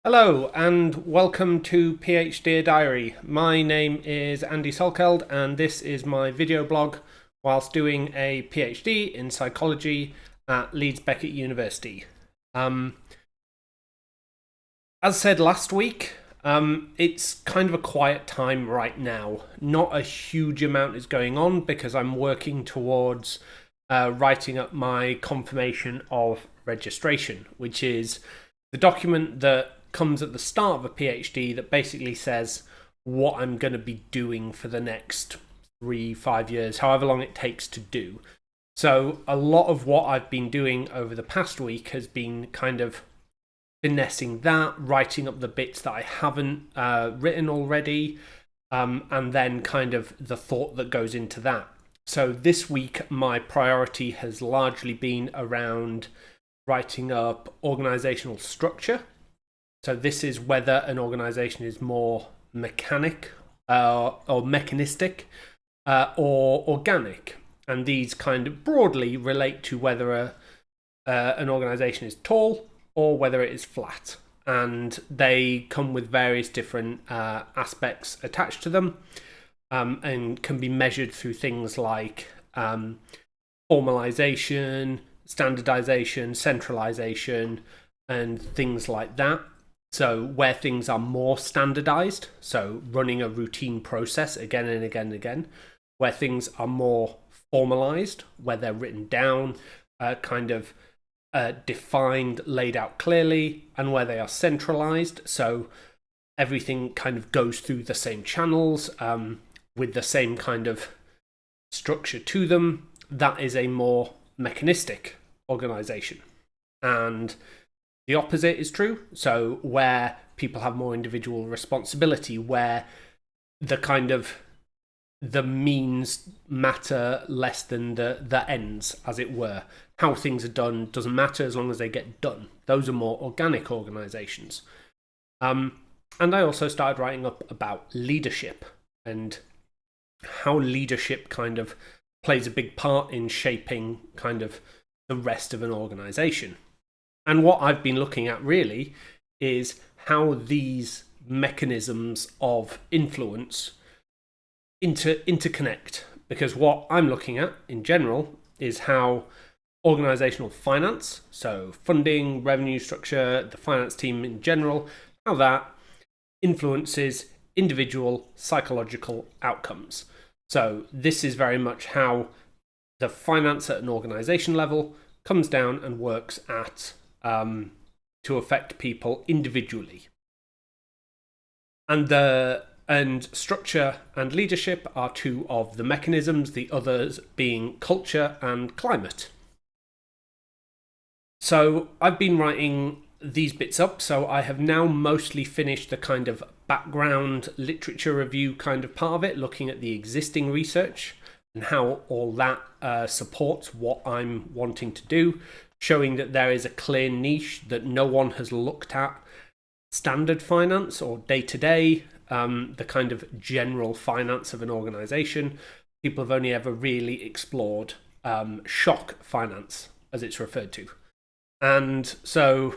Hello and welcome to PhDear Diary. My name is Andy Salkeld and this is my video blog whilst doing a PhD in psychology at Leeds Beckett University. As said last week, it's kind of a quiet time right now. Not a huge amount is going on because I'm working towards writing up my confirmation of registration, which is the document that comes at the start of a PhD that basically says what I'm going to be doing for the next 3-5 years, however long it takes to do. So a lot of what I've been doing over the past week has been kind of finessing that, writing up the bits that I haven't written already, and then kind of the thought that goes into that. So this week, my priority has largely been around writing up organisational structure. So this is whether an organisation is more mechanic or mechanistic or organic. And these kind of broadly relate to whether an organisation is tall or whether it is flat. And they come with various different aspects attached to them and can be measured through things like formalisation, standardisation, centralisation, and things like that. So where things are more standardized, so running a routine process again and again and again, where things are more formalized, where they're written down, kind of defined, laid out clearly, and where they are centralized, so everything kind of goes through the same channels with the same kind of structure to them. That is a more mechanistic organization. And the opposite is true. So where people have more individual responsibility, where the kind of the means matter less than the ends, as it were. How things are done doesn't matter as long as they get done. Those are more organic organizations. And I also started writing up about leadership and how leadership kind of plays a big part in shaping kind of the rest of an organization. And what I've been looking at really is how these mechanisms of influence interconnect. Because what I'm looking at in general is how organizational finance, so funding, revenue structure, the finance team in general, how that influences individual psychological outcomes. So this is very much how the finance at an organization level comes down and works at to affect people individually. And structure and leadership are two of the mechanisms, the others being culture and climate. So I've been writing these bits up, so I have now mostly finished the kind of background literature review kind of part of it, looking at the existing research and how all that supports what I'm wanting to do, showing that there is a clear niche that no one has looked at. Standard finance or day-to-day, the kind of general finance of an organization. People have only ever really explored shock finance, as it's referred to. And so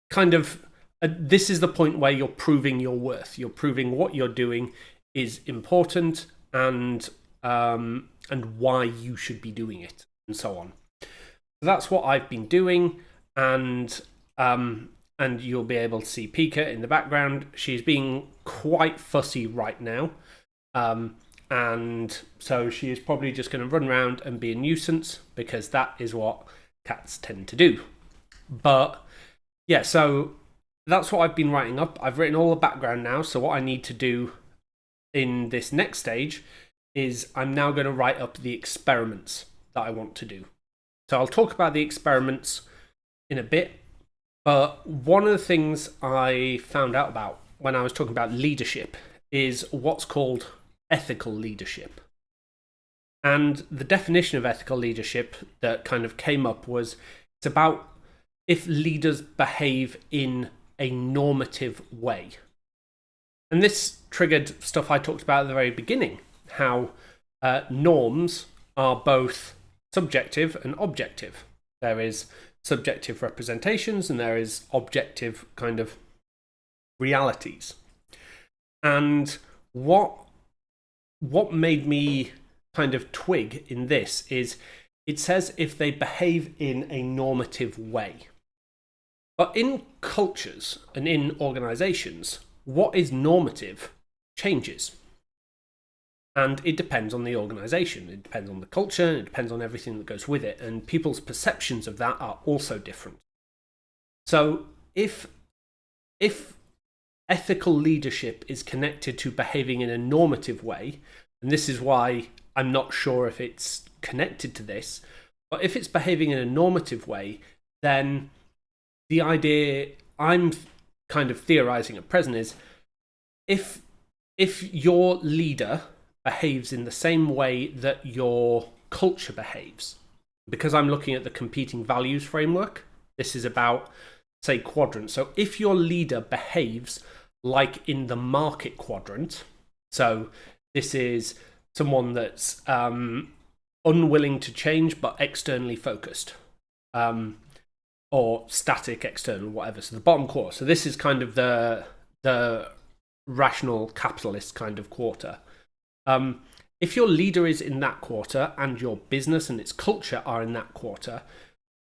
kind of this is the point where you're proving your worth. You're proving what you're doing is important and why you should be doing it and so on. That's what I've been doing, and you'll be able to see Pika in the background. She's being quite fussy right now, and so she is probably just going to run around and be a nuisance because that is what cats tend to do. But yeah, so that's what I've been writing up. I've written all the background now, so what I need to do in this next stage is I'm now going to write up the experiments that I want to do. So I'll talk about the experiments in a bit, but one of the things I found out about when I was talking about leadership is what's called ethical leadership. And the definition of ethical leadership that kind of came up was it's about if leaders behave in a normative way. And this triggered stuff I talked about at the very beginning, how norms are both subjective and objective. There is subjective representations and there is objective kind of realities. And what made me kind of twig in this is it says if they behave in a normative way. But in cultures and in organisations, what is normative changes. And it depends on the organisation, it depends on the culture, it depends on everything that goes with it. And people's perceptions of that are also different. So if ethical leadership is connected to behaving in a normative way, and this is why I'm not sure if it's connected to this, but if it's behaving in a normative way, then the idea I'm kind of theorizing at present is if your leader behaves in the same way that your culture behaves, because I'm looking at the competing values framework, this is about, say, quadrants. So if your leader behaves like in the market quadrant, so this is someone that's unwilling to change but externally focused, or static, external, whatever. So the bottom quarter. So this is kind of the rational capitalist kind of quarter. If your leader is in that quarter and your business and its culture are in that quarter,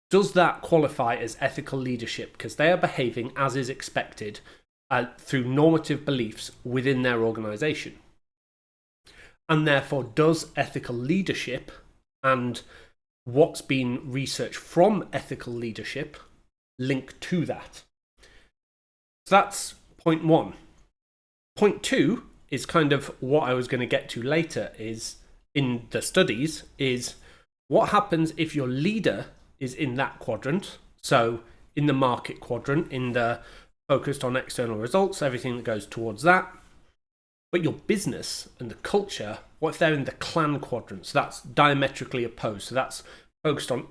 does that qualify as ethical leadership? Because they are behaving as is expected through normative beliefs within their organisation. And therefore, does ethical leadership and what's been researched from ethical leadership link to that? So that's point one. Point two is kind of what I was going to get to later, is in the studies, is what happens if your leader is in that quadrant, so in the market quadrant, in the focused on external results, everything that goes towards that, but your business and the culture, what if they're in the clan quadrant? So that's diametrically opposed. So that's focused on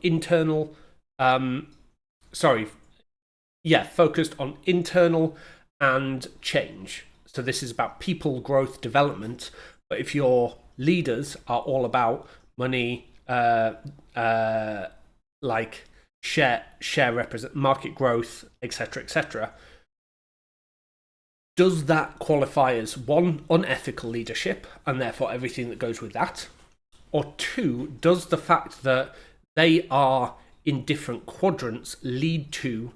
focused on internal and change. So this is about people, growth, development. But if your leaders are all about money, like share represent market growth, etc., does that qualify as one, unethical leadership, and therefore everything that goes with that? Or two, does the fact that they are in different quadrants lead to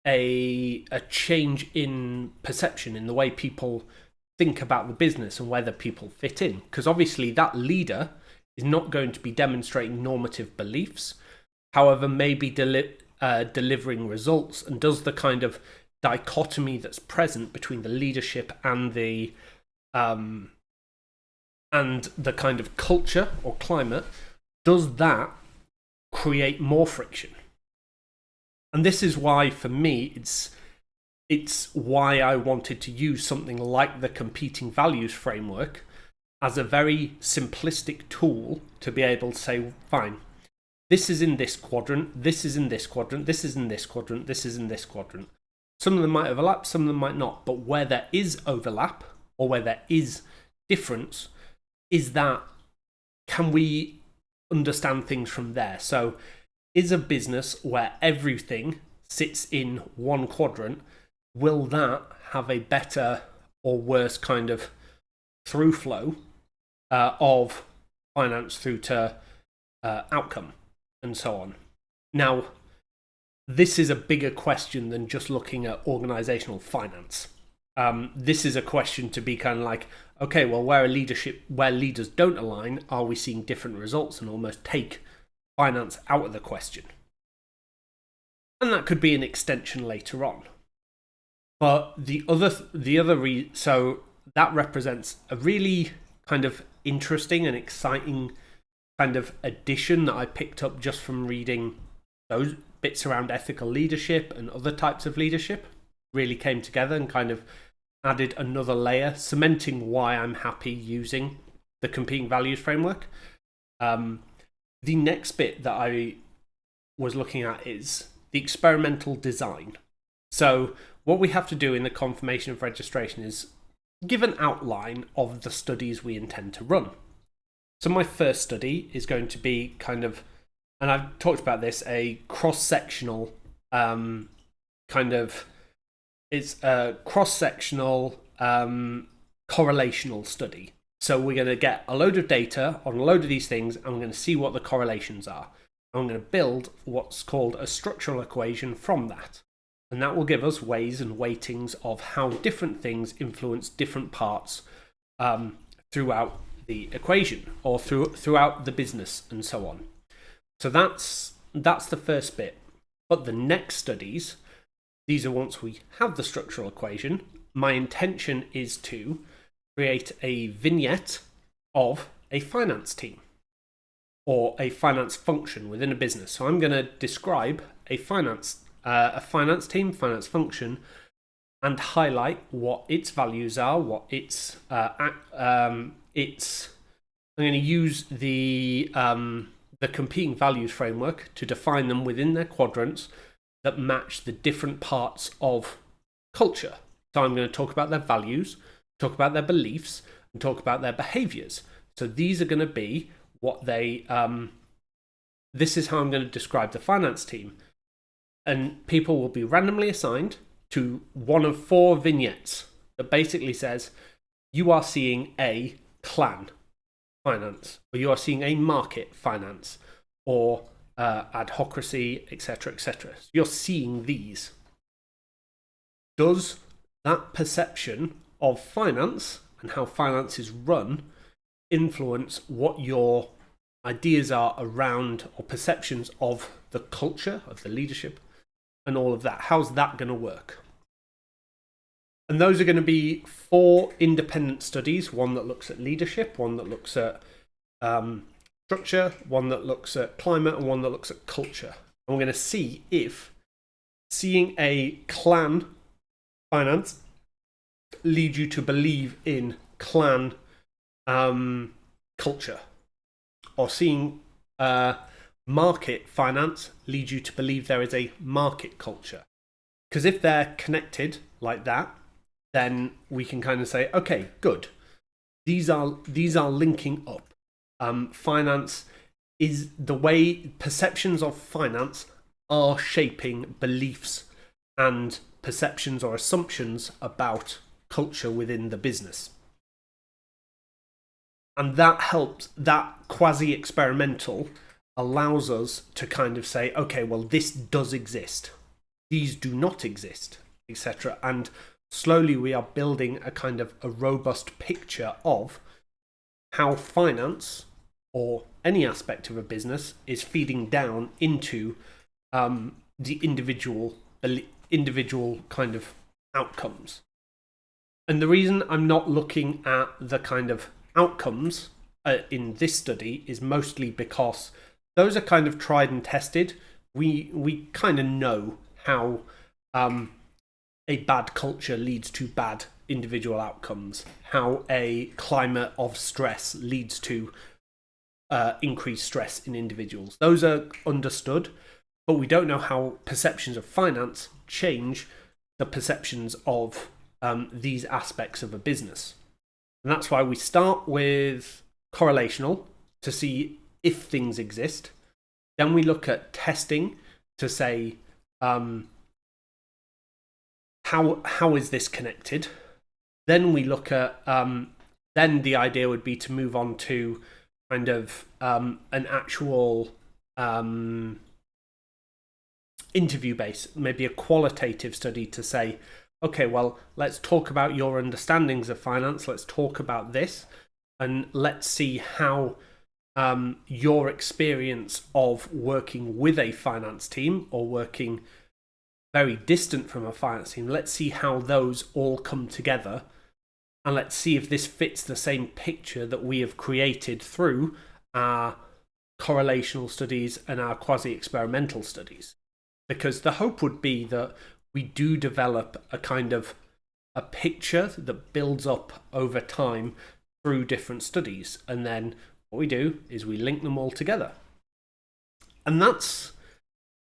a change in perception, in the way people think about the business and whether people fit in? Because obviously that leader is not going to be demonstrating normative beliefs, however, maybe delivering results. And does the kind of dichotomy that's present between the leadership and the kind of culture or climate, does that create more friction? And this is why, for me, it's why I wanted to use something like the competing values framework as a very simplistic tool to be able to say, fine, this is in this quadrant, this is in this quadrant, this is in this quadrant, this is in this quadrant. Some of them might overlap, some of them might not. But where there is overlap or where there is difference, is that, can we understand things from there? So is a business where everything sits in one quadrant, will that have a better or worse kind of through flow of finance through to outcome and so on? Now, this is a bigger question than just looking at organisational finance. This is a question to be kind of like, okay, well, where leaders don't align, are we seeing different results, and almost take finance out of the question? And that could be an extension later on. But so that represents a really kind of interesting and exciting kind of addition that I picked up just from reading those bits around ethical leadership and other types of leadership. Really came together and kind of added another layer, cementing why I'm happy using the competing values framework. The next bit that I was looking at is the experimental design. So what we have to do in the confirmation of registration is give an outline of the studies we intend to run. So my first study is going to be kind of, and I've talked about this, a cross-sectional kind of, it's a cross-sectional correlational study. So we're going to get a load of data on a load of these things, and we're going to see what the correlations are. And we're going to build what's called a structural equation from that. And that will give us ways and weightings of how different things influence different parts throughout the equation, or throughout the business, and so on. So that's the first bit. But the next studies, these are once we have the structural equation. My intention is to create a vignette of a finance team or a finance function within a business. So I'm going to describe a finance team, finance function, and highlight what its values are, what its I'm going to use the competing values framework to define them within their quadrants that match the different parts of culture. So I'm going to talk about their values, talk about their beliefs, and talk about their behaviours. So these are going to be what they this is how I'm going to describe the finance team. And people will be randomly assigned to one of 4 vignettes that basically says, you are seeing a clan finance, or you are seeing a market finance, or adhocracy, etc., etc. So you're seeing these. Does that perception of finance and how finance is run influence what your ideas are around, or perceptions of the culture, of the leadership, and all of that? How's that going to work? And those are going to be 4 independent studies, one that looks at leadership, one that looks at structure, one that looks at climate, and one that looks at culture. And we're going to see if seeing a clan finance leads you to believe in clan culture, or seeing market finance leads you to believe there is a market culture. Because if they're connected like that, then we can kind of say, okay, good. These are linking up. Finance is the way perceptions of finance are shaping beliefs and perceptions or assumptions about culture within the business. And that helps, that quasi-experimental allows us to kind of say, okay, well, this does exist. These do not exist, etc. And slowly we are building a kind of a robust picture of how finance, or any aspect of a business, is feeding down into the individual kind of outcomes. And the reason I'm not looking at the kind of outcomes in this study is mostly because those are kind of tried and tested. We kind of know how a bad culture leads to bad individual outcomes, how a climate of stress leads to increased stress in individuals. Those are understood, but we don't know how perceptions of finance change the perceptions of these aspects of a business. And that's why we start with correlational to see if things exist. Then we look at testing to say, how is this connected? Then we look at, then the idea would be to move on to kind of an actual interview base, maybe a qualitative study to say, okay, well, let's talk about your understandings of finance. Let's talk about this, and let's see how your experience of working with a finance team or working very distant from a finance team, let's see how those all come together, and let's see if this fits the same picture that we have created through our correlational studies and our quasi-experimental studies. Because the hope would be that we do develop a kind of a picture that builds up over time through different studies, and then what we do is we link them all together. And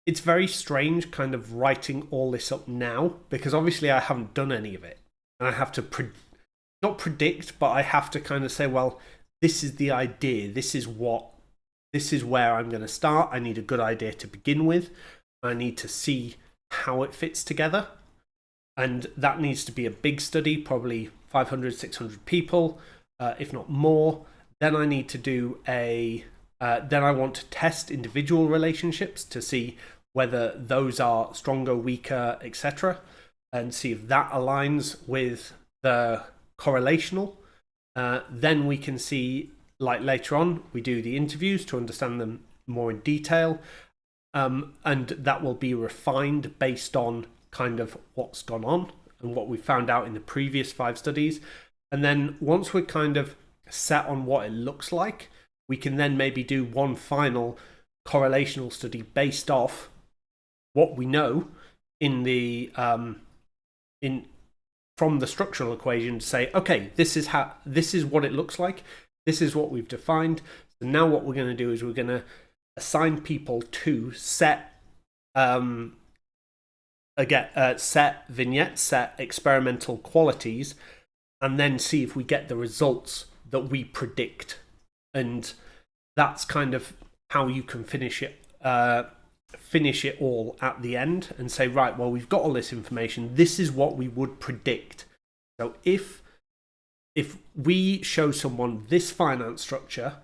it's very strange kind of writing all this up now, because obviously I haven't done any of it, and I have to not predict, but I have to kind of say, well, this is the idea, this is where I'm going to start. I need a good idea to begin with. I need to see how it fits together. And that needs to be a big study, probably 500, 600 people, if not more. Then I need to do then I want to test individual relationships to see whether those are stronger, weaker, etc., and see if that aligns with the correlational. Then we can see, like later on, we do the interviews to understand them more in detail, and that will be refined based on kind of what's gone on and what we found out in the previous 5 studies. And then once we're kind of set on what it looks like, we can then maybe do one final correlational study based off what we know in the from the structural equation to say, okay, this is what it looks like, this is what we've defined. So now what we're going to do is we're going to assign people to set set vignettes, set experimental qualities, and then see if we get the results that we predict. And that's kind of how you can finish it all at the end and say, right, well, we've got all this information, this is what we would predict. So if we show someone this finance structure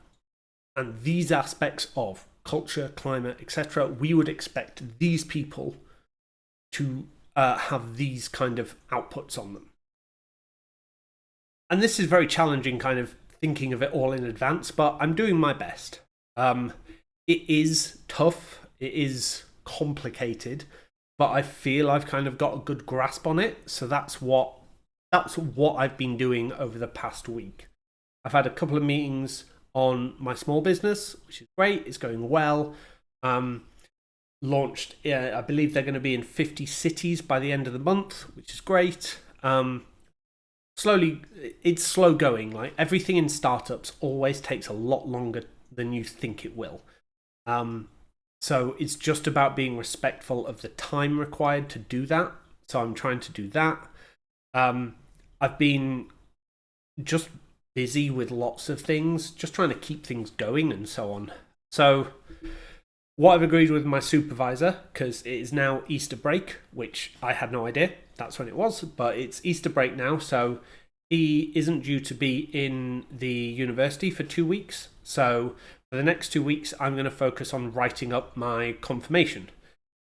and these aspects of culture, climate, etc., we would expect these people to have these kind of outputs on them. And this is very challenging, kind of thinking of it all in advance, but I'm doing my best. It is tough, it is complicated, but I feel I've kind of got a good grasp on it. So that's what I've been doing over the past week. I've had a couple of meetings on my small business, which is great. It's going well. Launched, I believe they're going to be in 50 cities by the end of the month, which is great. Slowly, it's slow going. Like everything in startups always takes a lot longer than you think it will. So it's just about being respectful of the time required to do that. So I'm trying to do that. I've been just busy with lots of things, just trying to keep things going and so on. So what I've agreed with my supervisor, because it is now Easter break, which I had no idea that's when it was, but it's Easter break now, so he isn't due to be in the university for 2 weeks. So for the next 2 weeks, I'm going to focus on writing up my confirmation.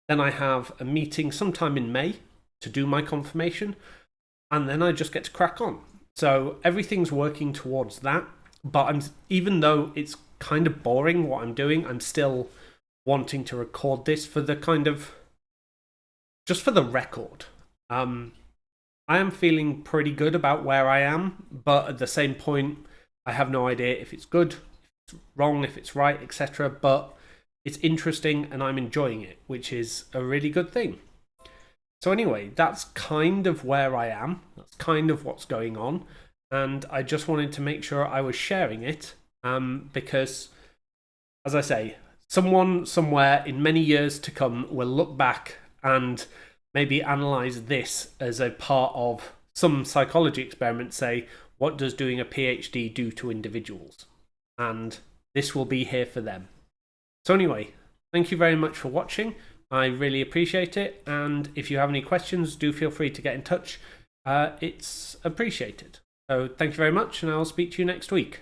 Then I have a meeting sometime in May to do my confirmation, and then I just get to crack on. So everything's working towards that, but even though it's kind of boring what I'm doing, I'm still wanting to record this for the kind of, just for the record. I am feeling pretty good about where I am, but at the same point, I have no idea if it's good, if it's wrong, if it's right, etc. But it's interesting and I'm enjoying it, which is a really good thing. So anyway, that's kind of where I am. That's kind of what's going on. And I just wanted to make sure I was sharing it because, as I say, someone somewhere in many years to come will look back and maybe analyze this as a part of some psychology experiment, say, what does doing a PhD do to individuals? And this will be here for them. So anyway, thank you very much for watching. I really appreciate it. And if you have any questions, do feel free to get in touch. It's appreciated. So thank you very much, and I'll speak to you next week.